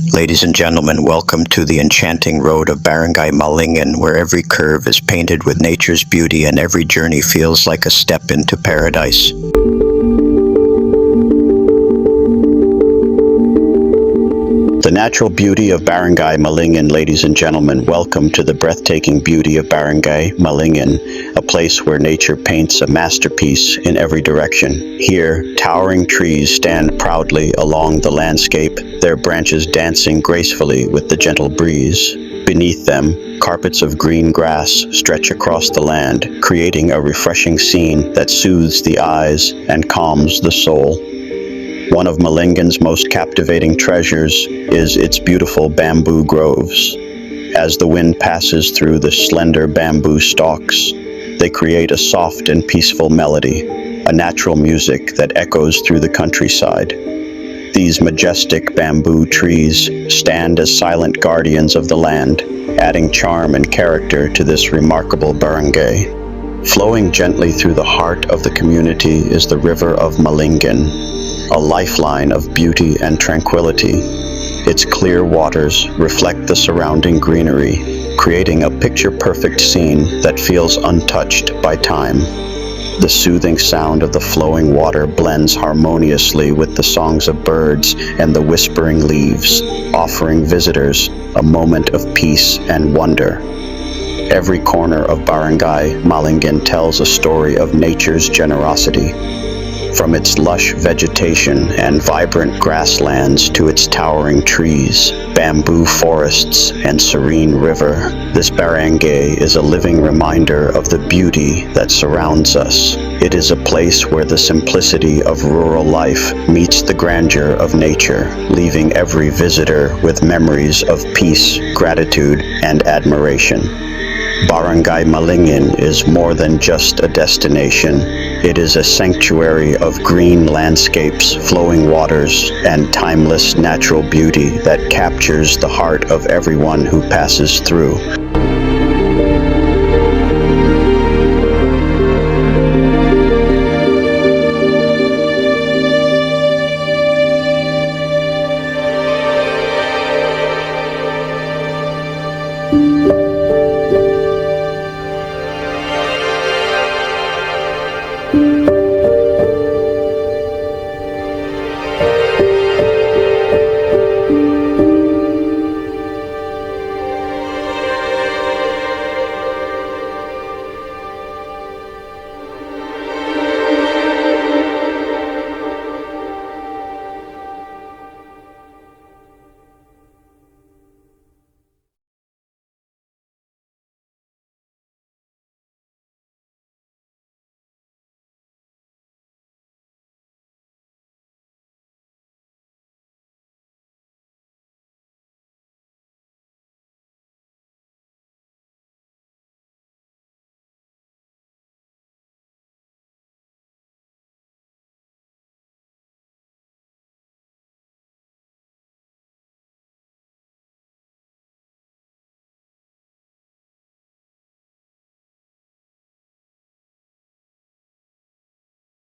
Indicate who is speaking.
Speaker 1: Ladies and gentlemen, welcome to the enchanting road of Barangay Malingin, where every curve is painted with nature's beauty and every journey feels like a step into paradise. The natural beauty of Barangay Malingin, ladies and gentlemen, welcome to the breathtaking beauty of Barangay Malingin, a place where nature paints a masterpiece in every direction. Here, towering trees stand proudly along the landscape, their branches dancing gracefully with the gentle breeze. Beneath them, carpets of green grass stretch across the land, creating a refreshing scene that soothes the eyes and calms the soul. One of Malingin's most captivating treasures is its beautiful bamboo groves. As the wind passes through the slender bamboo stalks, they create a soft and peaceful melody, a natural music that echoes through the countryside. These majestic bamboo trees stand as silent guardians of the land, adding charm and character to this remarkable barangay. Flowing gently through the heart of the community is the river of Malingin, a lifeline of beauty and tranquility. Its clear waters reflect the surrounding greenery, creating a picture-perfect scene that feels untouched by time. The soothing sound of the flowing water blends harmoniously with the songs of birds and the whispering leaves, offering visitors a moment of peace and wonder. Every corner of Barangay Malingin tells a story of nature's generosity. From its lush vegetation and vibrant grasslands to its towering trees, bamboo forests, and serene river, this barangay is a living reminder of the beauty that surrounds us. It is a place where the simplicity of rural life meets the grandeur of nature, leaving every visitor with memories of peace, gratitude, and admiration. Barangay Malingin is more than just a destination. It is a sanctuary of green landscapes, flowing waters, and timeless natural beauty that captures the heart of everyone who passes through.